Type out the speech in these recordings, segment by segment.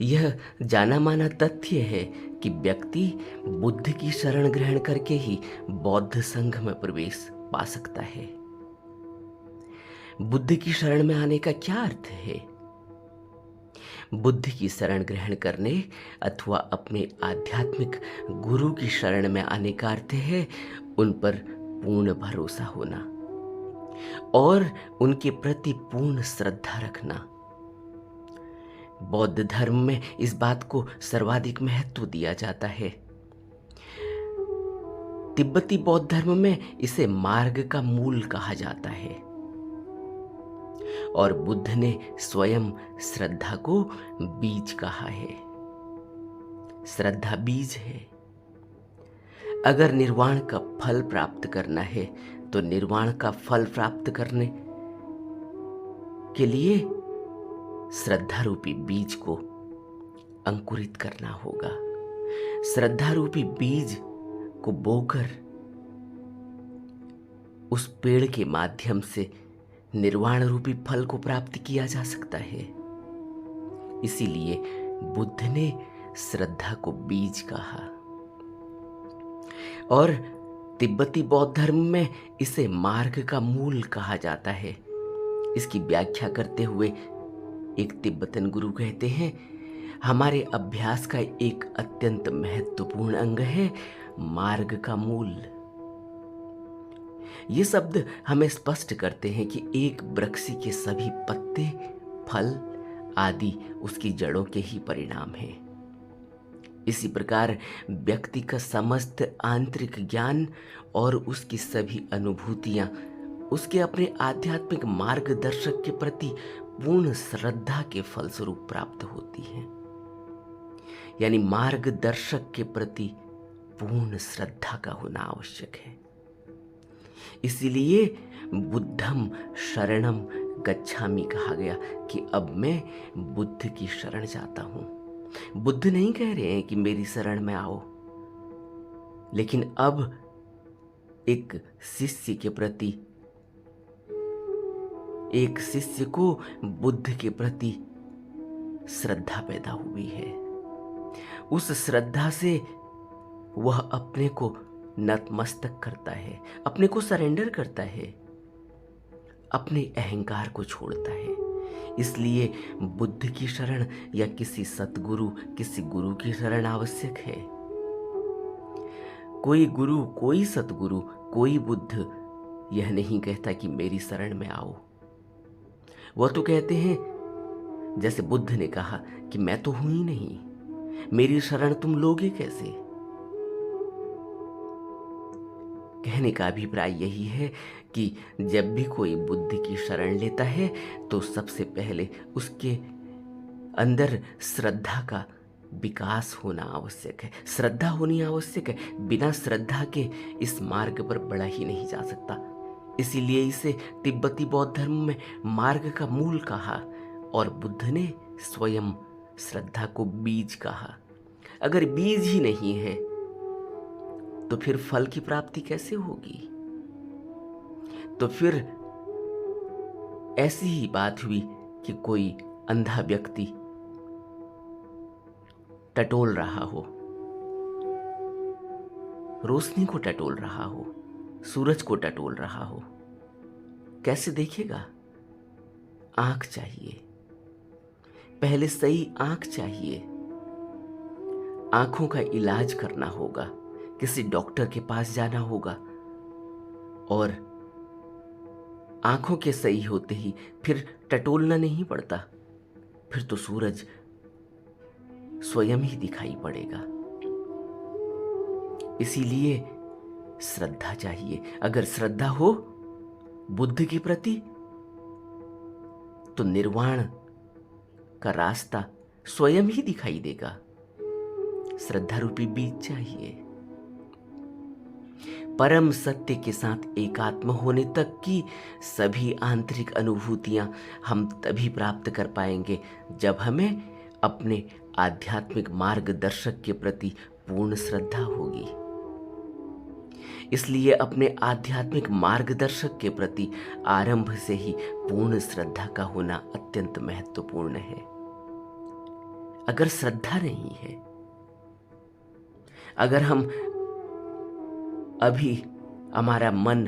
यह जाना माना तथ्य है कि व्यक्ति बुद्ध की शरण ग्रहण करके ही बौद्ध संघ में प्रवेश पा सकता है। बुद्ध की शरण में आने का क्या अर्थ है? बुद्ध की शरण ग्रहण करने अथवा अपने आध्यात्मिक गुरु की शरण में आने का अर्थ है उन पर पूर्ण भरोसा होना और उनके प्रति पूर्ण श्रद्धा रखना। बौद्ध धर्म में इस बात को सर्वाधिक महत्व दिया जाता है। तिब्बती बौद्ध धर्म में इसे मार्ग का मूल कहा जाता है और बुद्ध ने स्वयं श्रद्धा को बीज कहा है। श्रद्धा बीज है। अगर निर्वाण का फल प्राप्त करना है तो निर्वाण का फल प्राप्त करने के लिए श्रद्धा रूपी बीज को अंकुरित करना होगा। श्रद्धा रूपी बीज को बोकर उस पेड़ के माध्यम से निर्वाण रूपी फल को प्राप्त किया जा सकता है। इसीलिए बुद्ध ने श्रद्धा को बीज कहा और तिब्बती बौद्ध धर्म में इसे मार्ग का मूल कहा जाता है। इसकी व्याख्या करते हुए एक तिब्बतन गुरु कहते हैं, हमारे अभ्यास का एक अत्यंत महत्वपूर्ण अंग है मार्ग का मूल। ये शब्द हमें स्पष्ट करते हैं कि एक वृक्ष के सभी पत्ते, फल आदि उसकी जड़ों के ही परिणाम हैं। इसी प्रकार व्यक्ति का समस्त आंतरिक ज्ञान और उसकी सभी अनुभूतियां उसके अपने आध्यात्मिक मार्गदर्शक के प्रति पूर्ण श्रद्धा के फलस्वरूप प्राप्त होती हैं। यानी मार्गदर्शक के प्रति पूर्ण श्रद्धा का होना आवश्यक है। इसीलिए बुद्धम शरणम गच्छामि कहा गया कि अब मैं बुद्ध की शरण जाता हूं। बुद्ध नहीं कह रहे हैं कि मेरी शरण में आओ, लेकिन अब एक शिष्य के प्रति, एक शिष्य को बुद्ध के प्रति श्रद्धा पैदा हुई है। उस श्रद्धा से वह अपने को नतमस्तक करता है, अपने को सरेंडर करता है, अपने अहंकार को छोड़ता है। इसलिए बुद्ध की शरण या किसी सतगुरु, किसी गुरु की शरण आवश्यक है। कोई गुरु, कोई सतगुरु, कोई बुद्ध यह नहीं कहता कि मेरी शरण में आओ। वह तो कहते हैं, जैसे बुद्ध ने कहा कि मैं तो हूं ही नहीं, मेरी शरण तुम लोगे कैसे। कहने का अभिप्राय यही है कि जब भी कोई बुद्ध की शरण लेता है तो सबसे पहले उसके अंदर श्रद्धा का विकास होना आवश्यक है, श्रद्धा होनी आवश्यक है। बिना श्रद्धा के इस मार्ग पर बढ़ा ही नहीं जा सकता। इसीलिए इसे तिब्बती बौद्ध धर्म में मार्ग का मूल कहा और बुद्ध ने स्वयं श्रद्धा को बीज कहा। अगर बीज ही नहीं है तो फिर फल की प्राप्ति कैसे होगी? तो फिर ऐसी ही बात हुई कि कोई अंधा व्यक्ति टटोल रहा हो, रोशनी को टटोल रहा हो, सूरज को टटोल रहा हो, कैसे देखेगा? आंख चाहिए, पहले सही आंख चाहिए। आंखों का इलाज करना होगा, किसी डॉक्टर के पास जाना होगा और आंखों के सही होते ही फिर टटोलना नहीं पड़ता, फिर तो सूरज स्वयं ही दिखाई पड़ेगा। इसीलिए श्रद्धा चाहिए। अगर श्रद्धा हो बुद्ध के प्रति तो निर्वाण का रास्ता स्वयं ही दिखाई देगा। श्रद्धा रूपी बीज चाहिए। परम सत्य के साथ एकात्म होने तक की सभी आंतरिक अनुभूतियां हम तभी प्राप्त कर पाएंगे जब हमें अपने आध्यात्मिक मार्गदर्शक के प्रति पूर्ण श्रद्धा होगी। इसलिए अपने आध्यात्मिक मार्गदर्शक के प्रति आरंभ से ही पूर्ण श्रद्धा का होना अत्यंत महत्वपूर्ण है। अगर श्रद्धा नहीं है, अगर हम अभी हमारा मन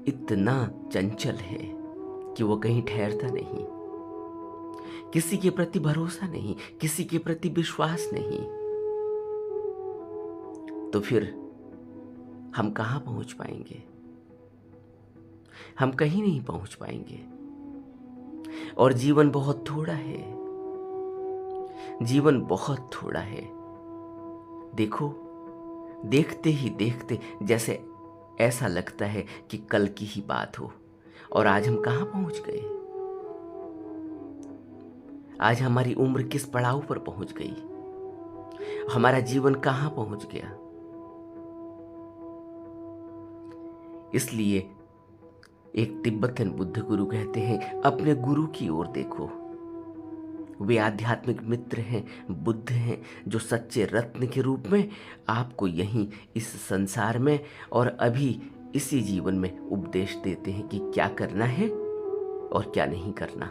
इतना चंचल है कि वो कहीं ठहरता नहीं, किसी के प्रति भरोसा नहीं, किसी के प्रति विश्वास नहीं, तो फिर हम कहाँ पहुंच पाएंगे? हम कहीं नहीं पहुंच पाएंगे। और जीवन बहुत थोड़ा है, जीवन बहुत थोड़ा है। देखो, देखते ही देखते जैसे ऐसा लगता है कि कल की ही बात हो, और आज हम कहाँ पहुंच गए? आज हमारी उम्र किस पड़ाव पर पहुंच गई? हमारा जीवन कहाँ पहुंच गया? इसलिए एक तिब्बतन बुद्ध गुरु कहते हैं, अपने गुरु की ओर देखो। वे आध्यात्मिक मित्र हैं, बुद्ध हैं, जो सच्चे रत्न के रूप में आपको यहीं इस संसार में और अभी इसी जीवन में उपदेश देते हैं कि क्या करना है और क्या नहीं करना।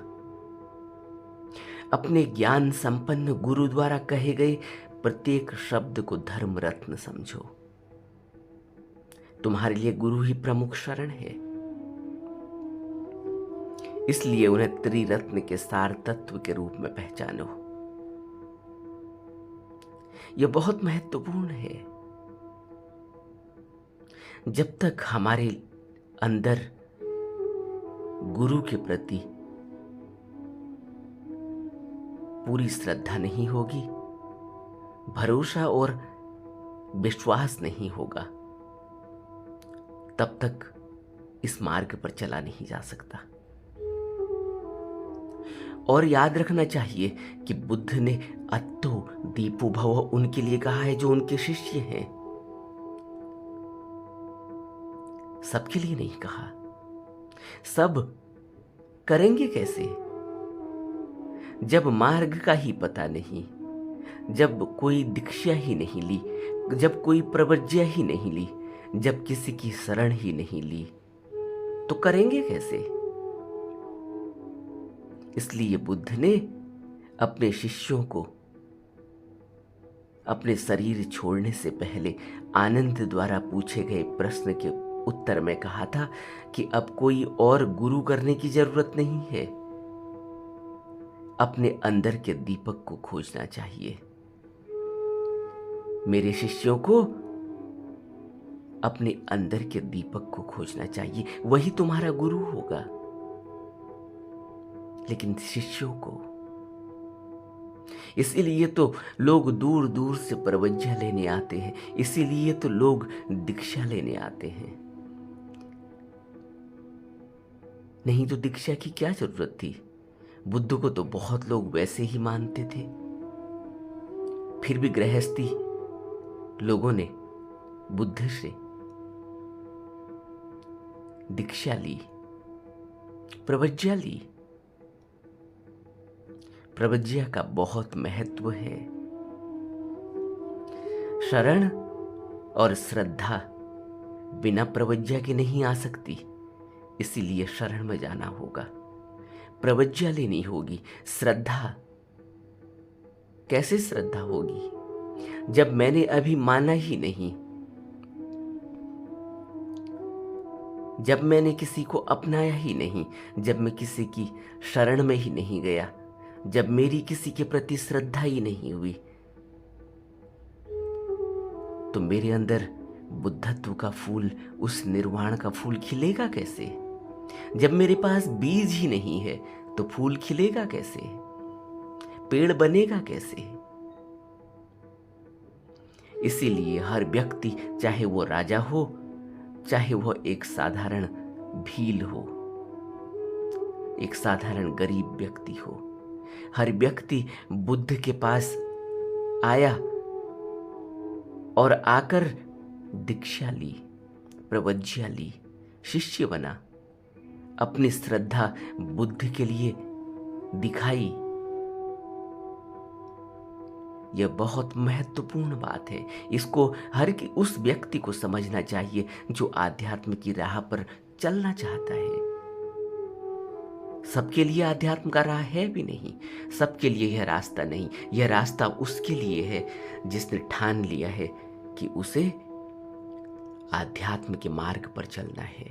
अपने ज्ञान संपन्न गुरु द्वारा कहे गए प्रत्येक शब्द को धर्म रत्न समझो। तुम्हारे लिए गुरु ही प्रमुख शरण है, इसलिए उन्हें त्रिरत्न के सार तत्व के रूप में पहचानो। यह बहुत महत्वपूर्ण है। जब तक हमारे अंदर गुरु के प्रति पूरी श्रद्धा नहीं होगी, भरोसा और विश्वास नहीं होगा, तब तक इस मार्ग पर चला नहीं जा सकता। और याद रखना चाहिए कि बुद्ध ने अत्तो दीपो भव उनके लिए कहा है जो उनके शिष्य हैं, सबके लिए नहीं कहा। सब करेंगे कैसे जब मार्ग का ही पता नहीं, जब कोई दीक्षा ही नहीं ली, जब कोई प्रवज्ञा ही नहीं ली, जब किसी की शरण ही नहीं ली, तो करेंगे कैसे? इसलिए बुद्ध ने अपने शिष्यों को अपने शरीर छोड़ने से पहले आनंद द्वारा पूछे गए प्रश्न के उत्तर में कहा था कि अब कोई और गुरु करने की जरूरत नहीं है, अपने अंदर के दीपक को खोजना चाहिए। मेरे शिष्यों को अपने अंदर के दीपक को खोजना चाहिए, वही तुम्हारा गुरु होगा। लेकिन शिष्यों को, इसीलिए तो लोग दूर दूर से प्रवज्ञा लेने आते हैं, इसीलिए तो लोग दीक्षा लेने आते हैं। नहीं तो दीक्षा की क्या जरूरत थी? बुद्ध को तो बहुत लोग वैसे ही मानते थे, फिर भी गृहस्थी लोगों ने बुद्ध से दीक्षा ली, प्रवज्ञा ली। प्रवज्ञा का बहुत महत्व है। शरण और श्रद्धा बिना प्रवज्ञा के नहीं आ सकती, इसीलिए शरण में जाना होगा, प्रवज्ञा लेनी होगी। श्रद्धा कैसे श्रद्धा होगी जब मैंने अभी माना ही नहीं, जब मैंने किसी को अपनाया ही नहीं, जब मैं किसी की शरण में ही नहीं गया, जब मेरी किसी के प्रति श्रद्धा ही नहीं हुई, तो मेरे अंदर बुद्धत्व का फूल, उस निर्वाण का फूल खिलेगा कैसे? जब मेरे पास बीज ही नहीं है तो फूल खिलेगा कैसे? पेड़ बनेगा कैसे? इसीलिए हर व्यक्ति, चाहे वो राजा हो, चाहे वह एक साधारण भील हो, एक साधारण गरीब व्यक्ति हो, हर व्यक्ति बुद्ध के पास आया और आकर दीक्षा ली, प्रवज्ञा ली, शिष्य बना, अपनी श्रद्धा बुद्ध के लिए दिखाई। यह बहुत महत्वपूर्ण बात है। इसको उस व्यक्ति को समझना चाहिए जो आध्यात्म की राह पर चलना चाहता है। सबके लिए अध्यात्म का राह है भी नहीं, सबके लिए यह रास्ता नहीं। यह रास्ता उसके लिए है जिसने ठान लिया है कि उसे आध्यात्म के मार्ग पर चलना है,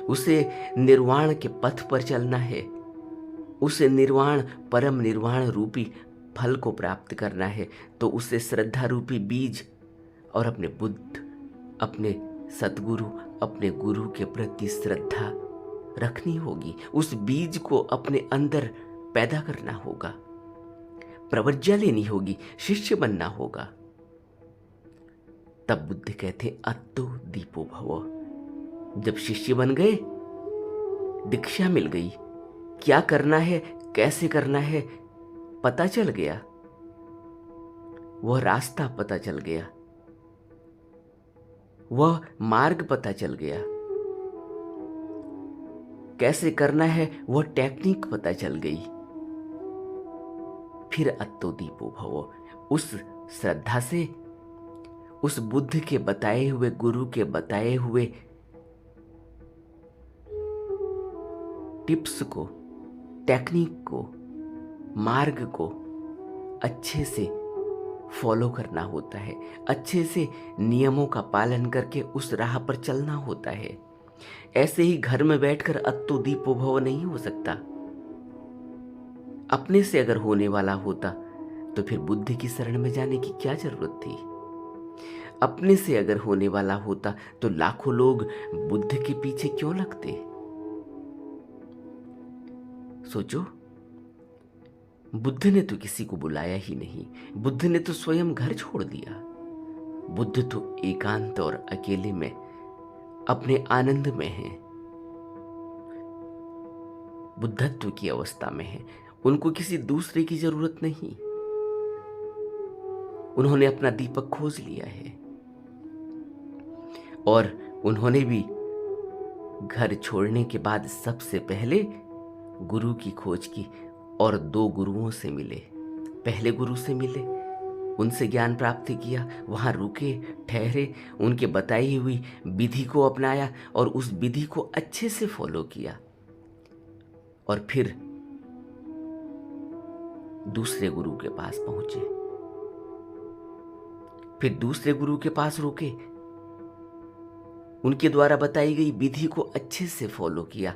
उसे निर्वाण के पथ पर चलना है, उसे निर्वाण परम निर्वाण रूपी फल को प्राप्त करना है। तो उसे श्रद्धा रूपी बीज और अपने बुद्ध, अपने सतगुरु, अपने गुरु के प्रति श्रद्धा रखनी होगी। उस बीज को अपने अंदर पैदा करना होगा, प्रवज्ञा लेनी होगी, शिष्य बनना होगा। तब बुद्ध कहते अत्तो दीपो भव। जब शिष्य बन गए, दीक्षा मिल गई, क्या करना है, कैसे करना है पता चल गया, वह रास्ता पता चल गया, वह मार्ग पता चल गया, कैसे करना है वह टेक्निक पता चल गई। फिर अत्तो दीपो भवो, उस श्रद्धा से, उस बुद्ध के बताए हुए, गुरु के बताए हुए टिप्स को, टेक्निक को, मार्ग को अच्छे से फॉलो करना होता है, अच्छे से नियमों का पालन करके उस राह पर चलना होता है। ऐसे ही घर में बैठकर अत्तो दीपो भव नहीं हो सकता। अपने से अगर होने वाला होता तो फिर बुद्ध की शरण में जाने की क्या जरूरत थी। अपने से अगर होने वाला होता तो लाखों लोग बुद्ध के पीछे क्यों लगते। सोचो, बुद्ध ने तो किसी को बुलाया ही नहीं, बुद्ध ने तो स्वयं घर छोड़ दिया। बुद्ध तो एकांत और अकेले में अपने आनंद में है, बुद्धत्व की अवस्था में है, उनको किसी दूसरे की जरूरत नहीं। उन्होंने अपना दीपक खोज लिया है और उन्होंने भी घर छोड़ने के बाद सबसे पहले गुरु की खोज की और 2 गुरुओं से मिले। पहले गुरु से मिले, उनसे ज्ञान प्राप्त किया, वहां रुके, ठहरे, उनके बताई हुई विधि को अपनाया और उस विधि को अच्छे से फॉलो किया। और फिर दूसरे गुरु के पास पहुंचे, फिर दूसरे गुरु के पास रुके, उनके द्वारा बताई गई विधि को अच्छे से फॉलो किया,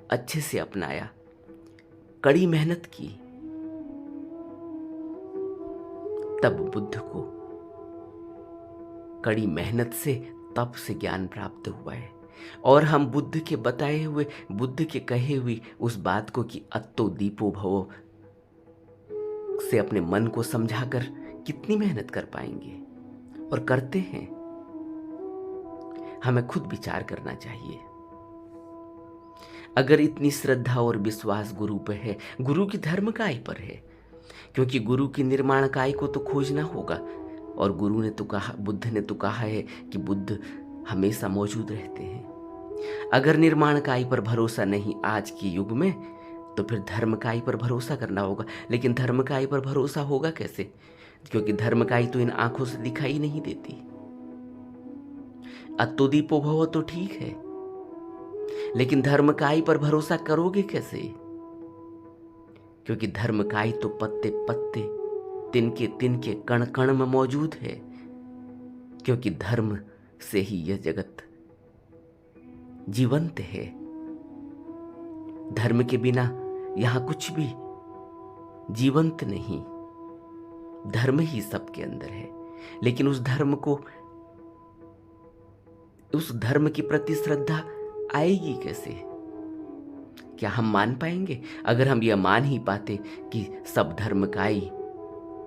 अच्छे से अपनाया, कड़ी मेहनत की। तब बुद्ध को कड़ी मेहनत से, तप से ज्ञान प्राप्त हुआ है। और हम बुद्ध के बताए हुए, बुद्ध के कहे हुई उस बात को कि अत्तो दीपो भवो से अपने मन को समझाकर कितनी मेहनत कर पाएंगे, और करते हैं। हमें खुद विचार करना चाहिए। अगर इतनी श्रद्धा और विश्वास गुरु पर है, गुरु की धर्म काय पर है, क्योंकि गुरु की निर्माण काय को तो खोजना होगा। और गुरु ने तो कहा, बुद्ध ने तो कहा है कि बुद्ध हमेशा मौजूद रहते हैं। अगर निर्माण काय पर भरोसा नहीं आज के युग में, तो फिर धर्म काय पर भरोसा करना होगा। लेकिन धर्म काय पर भरोसा होगा कैसे, क्योंकि धर्म काय तो इन आंखों से दिखाई नहीं देती। अत्तो दीपो भव तो ठीक है, लेकिन धर्म काय पर भरोसा करोगे कैसे, क्योंकि धर्म काय तो पत्ते पत्ते, तिनके तिनके, कण कण में मौजूद है। क्योंकि धर्म से ही यह जगत जीवंत है। धर्म के बिना यहां कुछ भी जीवंत नहीं, धर्म ही सबके अंदर है। लेकिन उस धर्म को, उस धर्म के प्रति श्रद्धा आएगी कैसे? क्या हम मान पाएंगे? अगर हम यह मान ही पाते कि सब धर्मकाई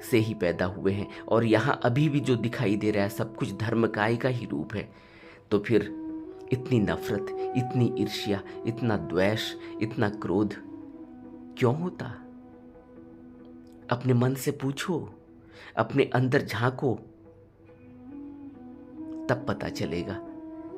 से ही पैदा हुए हैं और यहां अभी भी जो दिखाई दे रहा है सब कुछ धर्मकाई का ही रूप है, तो फिर इतनी नफरत, इतनी ईर्ष्या, इतना द्वेष, इतना क्रोध क्यों होता? अपने मन से पूछो, अपने अंदर झांको, तब पता चलेगा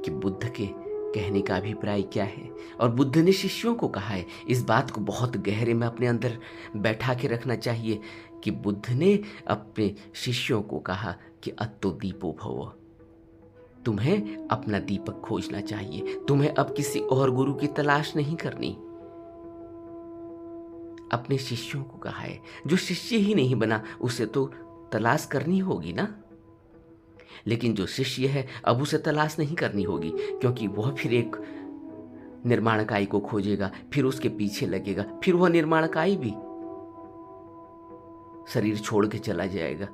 कि बुद्ध के कहने का अभिप्राय क्या है। और बुद्ध ने शिष्यों को कहा है, इस बात को बहुत गहरे में अपने अंदर बैठा के रखना चाहिए कि बुद्ध ने अपने शिष्यों को कहा कि अत्तो दीपो भव, तुम्हें अपना दीपक खोजना चाहिए, तुम्हें अब किसी और गुरु की तलाश नहीं करनी, अपने शिष्यों को कहा है। जो शिष्य ही नहीं बना उसे तो तलाश करनी होगी ना। लेकिन जो शिष्य है अब उसे तलाश नहीं करनी होगी, क्योंकि वह फिर एक निर्माणकाई को खोजेगा, फिर उसके पीछे लगेगा, फिर वह निर्माणकाई भी शरीर छोड़ के चला जाएगा।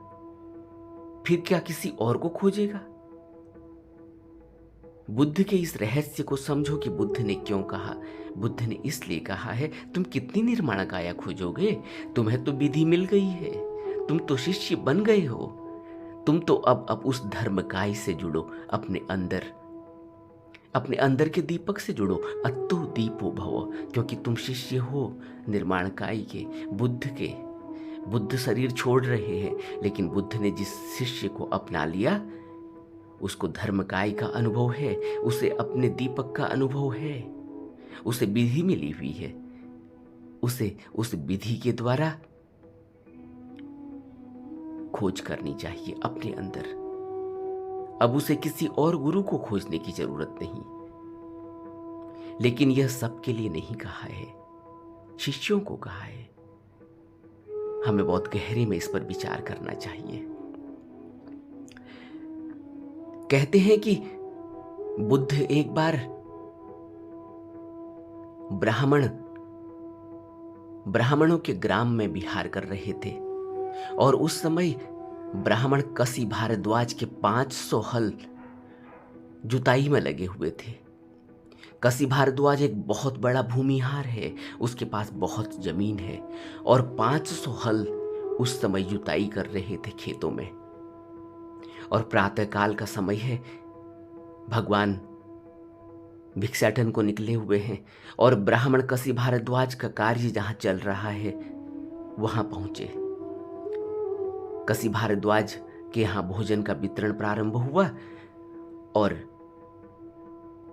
फिर क्या किसी और को खोजेगा? बुद्ध के इस रहस्य को समझो कि बुद्ध ने क्यों कहा। बुद्ध ने इसलिए कहा है, तुम कितनी निर्माण काया खोजोगे? तुम्हें तो विधि मिल गई है, तुम तो शिष्य बन गए हो। तुम तो अब उस धर्मकाय से जुड़ो, अपने अंदर के दीपक से जुड़ो। अत्तो दीपो भव, क्योंकि तुम शिष्य हो निर्माणकाय के, बुद्ध के। बुद्ध शरीर छोड़ रहे हैं, लेकिन बुद्ध ने जिस शिष्य को अपना लिया उसको धर्मकाय का अनुभव है, उसे अपने दीपक का अनुभव है, उसे विधि मिली हुई है। उसे उस विधि के द्वारा खोज करनी चाहिए अपने अंदर। अब उसे किसी और गुरु को खोजने की जरूरत नहीं। लेकिन यह सबके लिए नहीं कहा है, शिष्यों को कहा है। हमें बहुत गहरे में इस पर विचार करना चाहिए। कहते हैं कि बुद्ध एक बार ब्राह्मणों के ग्राम में विहार कर रहे थे, और उस समय ब्राह्मण कसी भारद्वाज के 500 हल जुताई में लगे हुए थे। कसी भारद्वाज एक बहुत बड़ा भूमिहार है, उसके पास बहुत जमीन है, और 500 हल उस समय जुताई कर रहे थे खेतों में। और प्रातःकाल का समय है, भगवान भिक्षाटन को निकले हुए हैं, और ब्राह्मण कसी भारद्वाज का कार्य जहां चल रहा है वहां पहुंचे। कसी भारद्वाज के यहां भोजन का वितरण प्रारंभ हुआ, और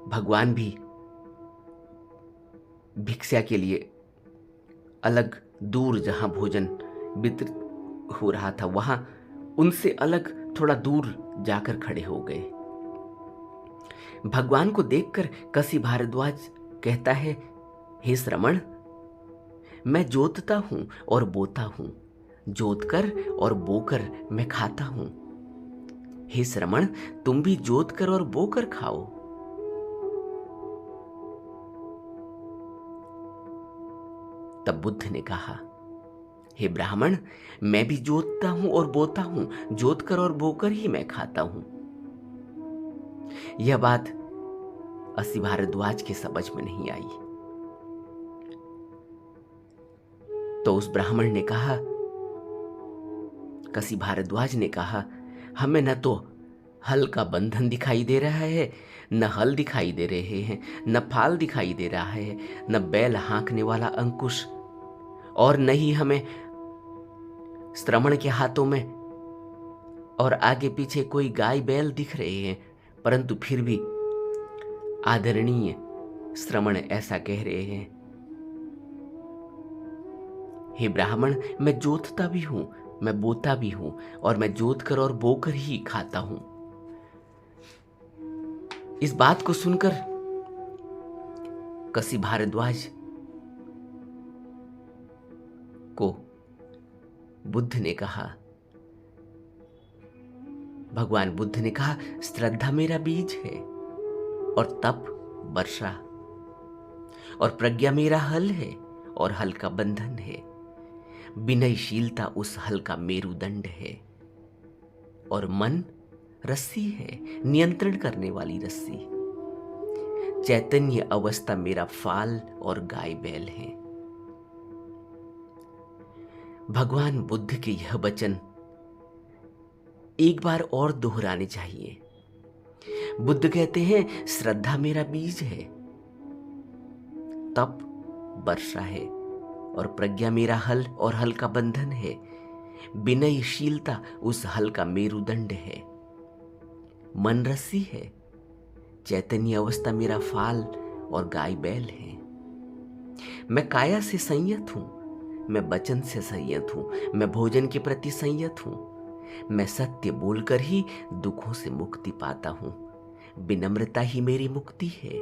भगवान भी भिक्षा के लिए अलग दूर जहां भोजन वितरित हो रहा था वहां उनसे अलग थोड़ा दूर जाकर खड़े हो गए। भगवान को देखकर कसी भारद्वाज कहता है, हे श्रमण, मैं जोतता हूं और बोता हूं, जोतकर और बोकर मैं खाता हूं। हे श्रमण, तुम भी जोतकर और बोकर खाओ। तब बुद्ध ने कहा, हे ब्राह्मण, मैं भी जोतता हूं और बोता हूं, जोतकर और बोकर ही मैं खाता हूं। यह बात कसी भारद्वाज के समझ में नहीं आई। तो उस ब्राह्मण ने कहा, कसी भारद्वाज ने कहा, हमें न तो हल का बंधन दिखाई दे रहा है, न हल दिखाई दे रहे हैं, न फाल दिखाई दे रहा है, न बैल हाँकने वाला अंकुश, और न ही हमें श्रमण के हाथों में और आगे पीछे कोई गाय बैल दिख रहे हैं। परंतु फिर भी आदरणीय श्रमण ऐसा कह रहे हैं, हे ब्राह्मण, मैं जोतता भी हूं, मैं बोता भी हूं, और मैं जोतकर और बोकर ही खाता हूं। इस बात को सुनकर कसी भारद्वाज को बुद्ध ने कहा, भगवान बुद्ध ने कहा, श्रद्धा मेरा बीज है, और तप वर्षा, और प्रज्ञा मेरा हल है, और हल का बंधन है। विनयशीलता उस हल का मेरुदंड है, और मन रस्सी है, नियंत्रण करने वाली रस्सी। चैतन्य अवस्था मेरा फाल और गाय बैल है। भगवान बुद्ध के यह वचन एक बार और दोहराने चाहिए। बुद्ध कहते हैं, श्रद्धा मेरा बीज है, तप वर्षा है, और प्रज्ञा मेरा हल और हल का बंधन है। विनयशीलता उस हल का मेरुदंड है। मन रस्सी है, चैतन्य अवस्था मेरा फाल और गाय बैल है। मैं काया से संयत हूं, मैं वचन से संयत हूं, मैं भोजन के प्रति संयत हूं, मैं सत्य बोलकर ही दुखों से मुक्ति पाता हूं। विनम्रता ही मेरी मुक्ति है।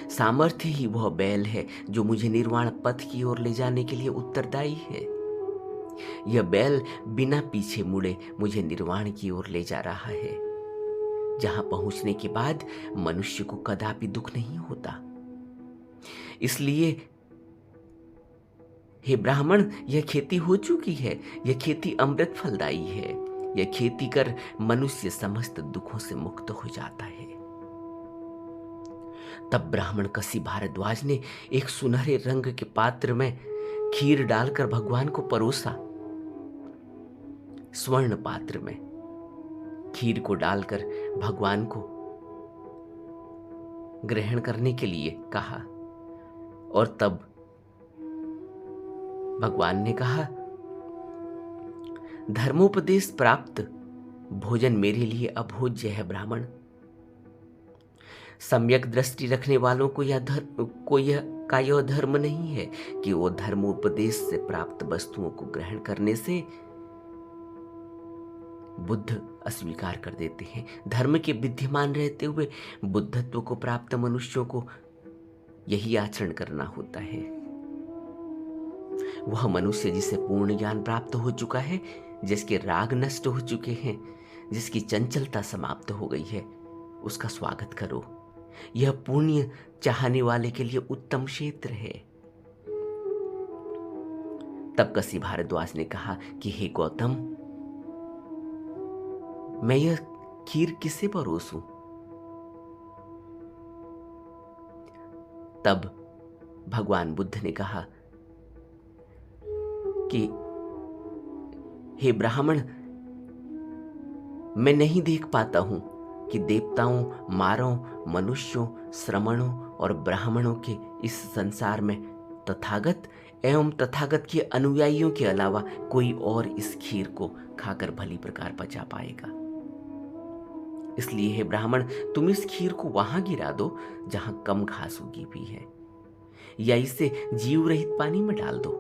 सामर्थ्य ही वह बैल है जो मुझे निर्वाण पथ की ओर ले जाने के लिए उत्तरदायी है। यह बैल बिना पीछे मुड़े मुझे निर्वाण की ओर ले जा रहा है, जहां पहुंचने के बाद मनुष्य को कदापि दुख नहीं होता। इसलिए हे ब्राह्मण, यह खेती हो चुकी है, यह खेती अमृत फलदायी है। यह खेती कर मनुष्य समस्त दुखों से मुक्त हो जाता है। तब ब्राह्मण कसी भारद्वाज ने एक सुनहरे रंग के पात्र में खीर डालकर भगवान को परोसा। स्वर्ण पात्र में खीर को डालकर भगवान को ग्रहण करने के लिए कहा, और तब भगवान ने कहा, धर्मोपदेश प्राप्त भोजन मेरे लिए अभोज्य है ब्राह्मण। सम्यक दृष्टि रखने वालों को यह धर्म नहीं है कि वो धर्मोपदेश से प्राप्त वस्तुओं को ग्रहण करने से बुद्ध अस्वीकार कर देते हैं। धर्म के विद्यमान रहते हुए बुद्धत्व को प्राप्त मनुष्यों को यही आचरण करना होता है। वह मनुष्य जिसे पूर्ण ज्ञान प्राप्त हो चुका है, जिसके राग नष्ट हो चुके हैं, जिसकी चंचलता समाप्त हो गई है, उसका स्वागत करो। यह पुण्य चाहने वाले के लिए उत्तम क्षेत्र है। तब कसी भारद्वाज ने कहा कि हे गौतम, मैं यह खीर किसे परोसूं? तब भगवान बुद्ध ने कहा कि हे ब्राह्मण, मैं नहीं देख पाता हूं कि देवताओं, मारों, मनुष्यों, श्रमणों और ब्राह्मणों के इस संसार में तथागत एवं तथागत के अनुयायियों के अलावा कोई और इस खीर को खाकर भली प्रकार पचा पाएगा। इसलिए हे ब्राह्मण, तुम इस खीर को वहां गिरा दो जहां कम घास उगी हुई है, या इसे जीव रहित पानी में डाल दो,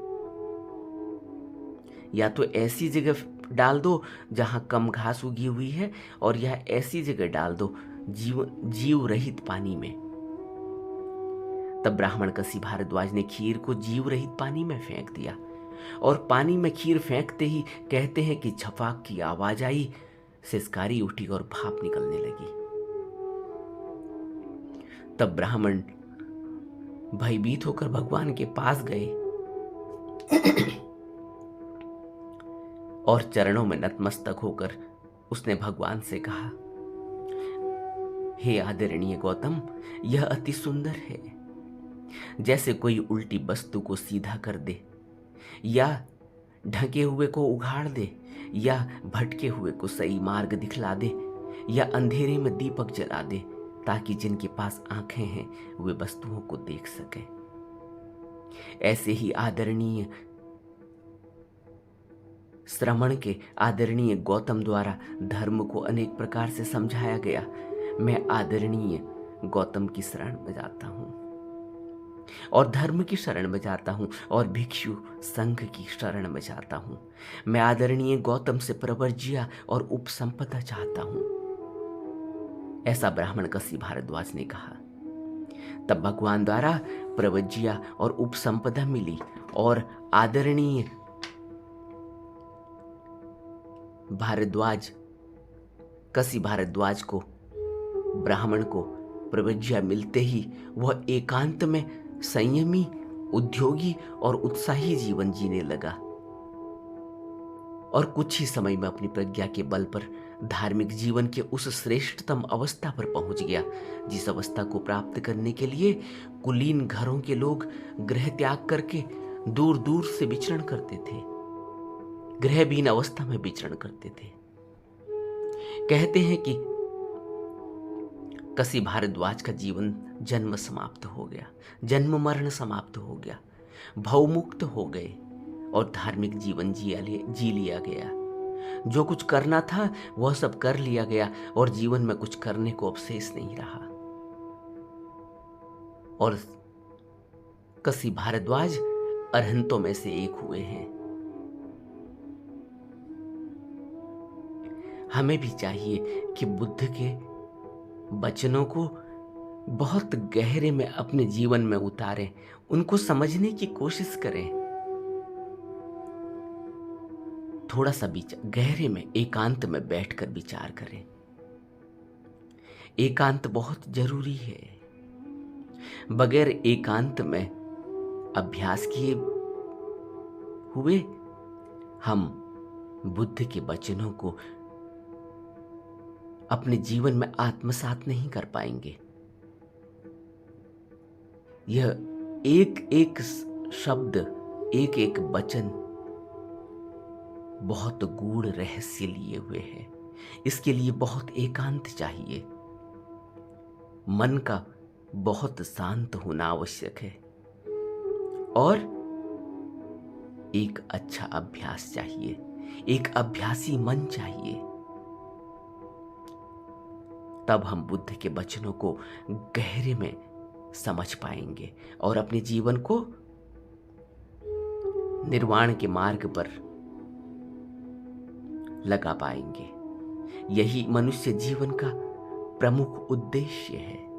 या तो ऐसी जगह डाल दो जहां कम घास उगी हुई है, और या ऐसी जगह डाल दो जीव रहित पानी में। तब ब्राह्मण कसी भारद्वाज ने खीर को जीव रहित पानी में फेंक दिया, और पानी में खीर फेंकते ही कहते हैं कि झपाक की आवाज आई, सिसकारी उठी और भाप निकलने लगी। तब ब्राह्मण भयभीत होकर भगवान के पास गए और चरणों में नतमस्तक होकर उसने भगवान से कहा, हे आदरणीय गौतम, यह अति सुंदर है। जैसे कोई उल्टी वस्तु को सीधा कर दे, या ढके हुए को उघाड़ दे, या भटके हुए को सही मार्ग दिखला दे, या अंधेरे में दीपक जला दे, ताकि जिनके पास आंखें हैं वे वस्तुओं को देख सकें। ऐसे ही आदरणीय श्रमण के आदरणीय गौतम द्वारा धर्म को अनेक प्रकार से समझाया गया। मैं आदरणीय गौतम की शरण में जाता हूं, और धर्म की शरण में जाता हूं, और भिक्षु संघ की शरण में जाता हूं। मैं आदरणीय गौतम से प्रवर्ज्या और उपसंपदा चाहता हूं। ऐसा ब्राह्मण कसी भारद्वाज ने कहा। तब भगवान द्वारा प्रवर्ज्या और उपसंपदा मिली, और आदरणीय भारद्वाज कसी भारद्वाज को, ब्राह्मण को प्रवर्ज्या मिलते ही वह एकांत में संयमी, उद्योगी और उत्साही जीवन जीने लगा, और कुछ ही समय में अपनी प्रज्ञा के बल पर धार्मिक जीवन के उस श्रेष्ठतम अवस्था पर पहुंच गया, जिस अवस्था को प्राप्त करने के लिए कुलीन घरों के लोग गृह त्याग करके दूर दूर से विचरण करते थे, गृहहीन अवस्था में विचरण करते थे। कहते हैं कि कसी भारद्वाज का जीवन जन्म समाप्त हो गया, जन्म मरण समाप्त हो गया, भवमुक्त हो गए, और धार्मिक जीवन जी लिया गया। जो कुछ करना था वह सब कर लिया गया, और जीवन में कुछ करने को अवशेष नहीं रहा। और कसी भारद्वाज अरहंतों में से एक हुए हैं। हमें भी चाहिए कि बुद्ध के वचनों को बहुत गहरे में अपने जीवन में उतारें, उनको समझने की कोशिश करें। थोड़ा सा गहरे में एकांत में बैठकर विचार करें। एकांत बहुत जरूरी है। बगैर एकांत में अभ्यास किए हुए हम बुद्ध के वचनों को अपने जीवन में आत्मसात नहीं कर पाएंगे। यह एक एक शब्द, एक एक वचन बहुत गूढ़ रहस्य लिए हुए है। इसके लिए बहुत एकांत चाहिए। मन का बहुत शांत होना आवश्यक है और एक अच्छा अभ्यास चाहिए, एक अभ्यासी मन चाहिए। तब हम बुद्ध के वचनों को गहरे में समझ पाएंगे और अपने जीवन को निर्वाण के मार्ग पर लगा पाएंगे। यही मनुष्य जीवन का प्रमुख उद्देश्य है।